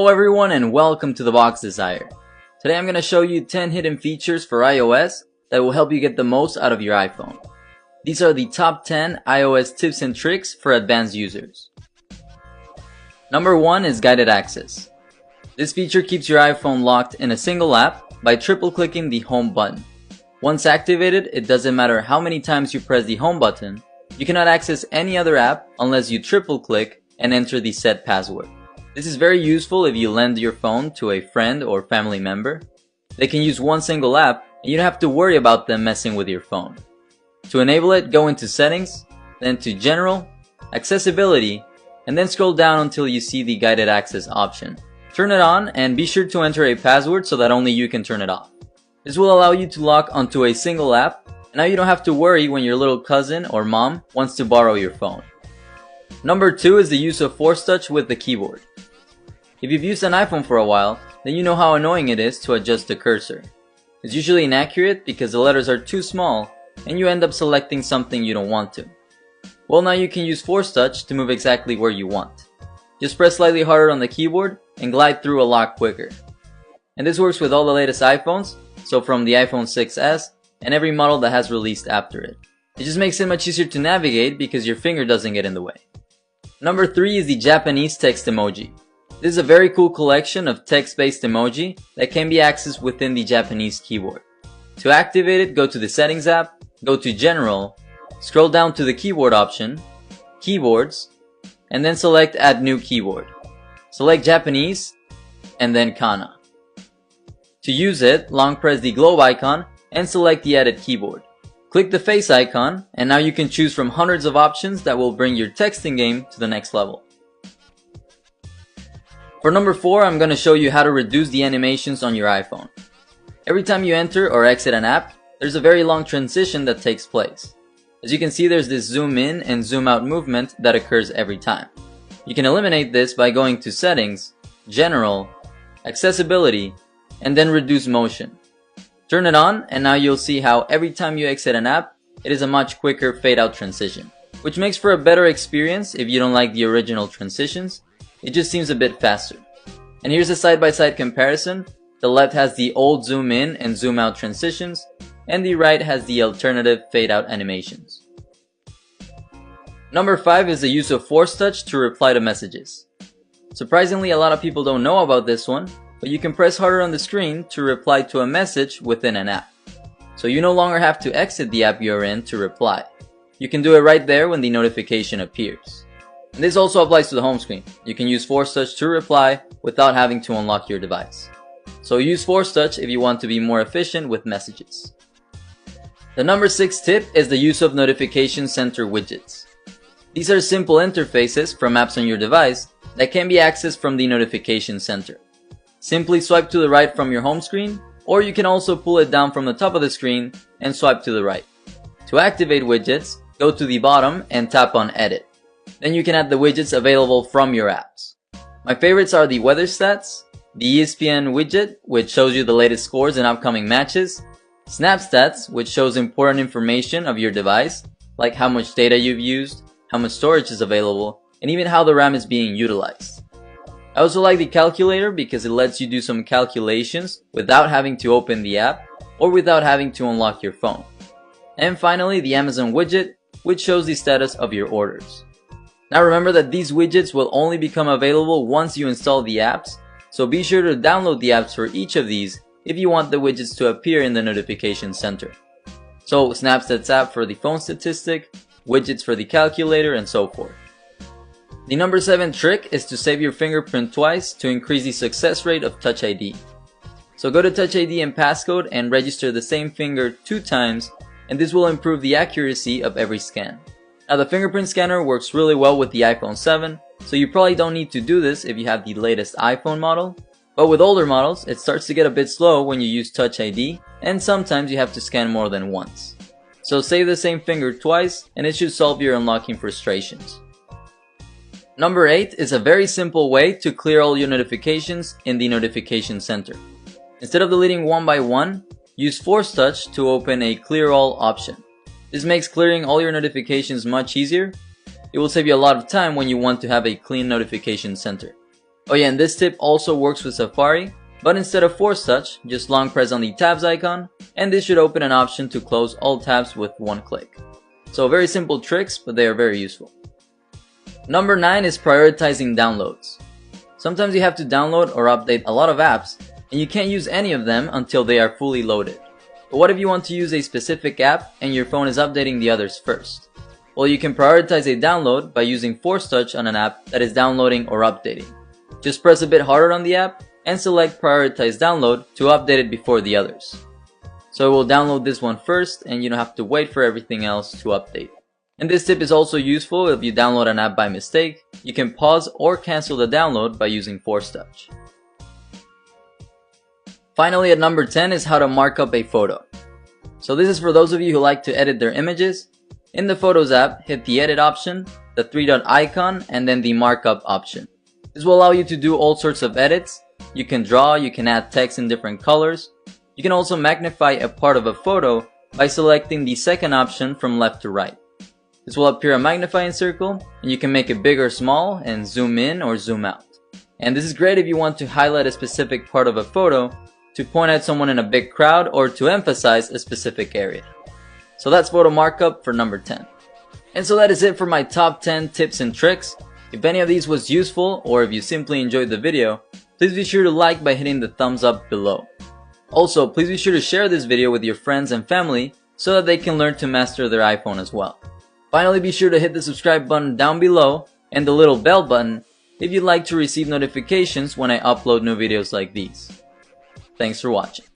Hello everyone and welcome to the Box Desire. Today I'm going to show you 10 hidden features for iOS that will help you get the most out of your iPhone. These are the top 10 iOS tips and tricks for advanced users. Number 1 is guided access. This feature keeps your iPhone locked in a single app by triple clicking the home button. Once activated, it doesn't matter how many times you press the home button, you cannot access any other app unless you triple click and enter the set password. This is very useful if you lend your phone to a friend or family member. They can use one single app and you don't have to worry about them messing with your phone. To enable it, go into Settings, then to General, Accessibility, and then scroll down until you see the guided access option. Turn it on and be sure to enter a password so that only you can turn it off. This will allow you to lock onto a single app, and now you don't have to worry when your little cousin or mom wants to borrow your phone. Number 2 is the use of Force Touch with the keyboard. If you've used an iPhone for a while, then you know how annoying it is to adjust the cursor. It's usually inaccurate because the letters are too small and you end up selecting something you don't want to. Well, now you can use Force Touch to move exactly where you want. Just press slightly harder on the keyboard and glide through a lot quicker. And this works with all the latest iPhones, so from the iPhone 6s and every model that has released after it. It just makes it much easier to navigate because your finger doesn't get in the way. Number 3 is the Japanese text emoji. This is a very cool collection of text-based emoji that can be accessed within the Japanese keyboard. To activate it, go to the Settings app, go to General, scroll down to the keyboard option, Keyboards, and then select Add New Keyboard. Select Japanese, and then Kana. To use it, long press the globe icon and select the Edit Keyboard. Click the face icon, and now you can choose from hundreds of options that will bring your texting game to the next level. For number 4, I'm going to show you how to reduce the animations on your iPhone. Every time you enter or exit an app, there's a very long transition that takes place. As you can see, there's this zoom in and zoom out movement that occurs every time. You can eliminate this by going to Settings, General, Accessibility, and then Reduce Motion. Turn it on and now you'll see how every time you exit an app, it is a much quicker fade out transition, which makes for a better experience if you don't like the original transitions. It just seems a bit faster. And here's a side-by-side comparison. The left has the old zoom in and zoom out transitions, and the right has the alternative fade out animations. Number 5 is the use of Force Touch to reply to messages. Surprisingly, a lot of people don't know about this one, but you can press harder on the screen to reply to a message within an app. So you no longer have to exit the app you're in to reply. You can do it right there when the notification appears. And this also applies to the home screen. You can use Force Touch to reply without having to unlock your device. So use Force Touch if you want to be more efficient with messages. The number 6 tip is the use of Notification Center widgets. These are simple interfaces from apps on your device that can be accessed from the Notification Center. Simply swipe to the right from your home screen, or you can also pull it down from the top of the screen and swipe to the right. To activate widgets, go to the bottom and tap on Edit. Then you can add the widgets available from your apps. My favorites are the Weather Stats, the ESPN widget, which shows you the latest scores and upcoming matches, Snap Stats, which shows important information of your device, like how much data you've used, how much storage is available, and even how the RAM is being utilized. I also like the Calculator because it lets you do some calculations without having to open the app or without having to unlock your phone. And finally, the Amazon widget, which shows the status of your orders. Now remember that these widgets will only become available once you install the apps, so be sure to download the apps for each of these if you want the widgets to appear in the Notification Center. So Snapstats app for the phone statistic, widgets for the calculator, and so forth. The number 7 trick is to save your fingerprint twice to increase the success rate of Touch ID. So go to Touch ID and passcode and register the same finger 2 times, and this will improve the accuracy of every scan. Now the fingerprint scanner works really well with the iPhone 7, so you probably don't need to do this if you have the latest iPhone model, but with older models, it starts to get a bit slow when you use Touch ID, and sometimes you have to scan more than once. So save the same finger twice, and it should solve your unlocking frustrations. Number 8 is a very simple way to clear all your notifications in the Notification Center. Instead of deleting one by one, use Force Touch to open a Clear All option. This makes clearing all your notifications much easier. It will save you a lot of time when you want to have a clean notification center. Oh yeah, and this tip also works with Safari, but instead of force touch, just long press on the tabs icon, and this should open an option to close all tabs with one click. So very simple tricks, but they are very useful. Number 9 is prioritizing downloads. Sometimes you have to download or update a lot of apps, and you can't use any of them until they are fully loaded. But what if you want to use a specific app and your phone is updating the others first? Well, you can prioritize a download by using force touch on an app that is downloading or updating. Just press a bit harder on the app and select prioritize download to update it before the others. So it will download this one first and you don't have to wait for everything else to update. And this tip is also useful if you download an app by mistake. You can pause or cancel the download by using force touch. Finally, at number 10 is how to mark up a photo. So this is for those of you who like to edit their images. In the Photos app, hit the edit option, the 3-dot icon, and then the markup option. This will allow you to do all sorts of edits. You can draw, you can add text in different colors. You can also magnify a part of a photo by selecting the second option from left to right. This will appear a magnifying circle, and you can make it big or small and zoom in or zoom out. And this is great if you want to highlight a specific part of a photo, to point at someone in a big crowd, or to emphasize a specific area. So that's photo markup for number 10. And so that is it for my top 10 tips and tricks. If any of these was useful, or if you simply enjoyed the video, please be sure to like by hitting the thumbs up below. Also, please be sure to share this video with your friends and family so that they can learn to master their iPhone as well. Finally, be sure to hit the subscribe button down below and the little bell button if you'd like to receive notifications when I upload new videos like these. Thanks for watching.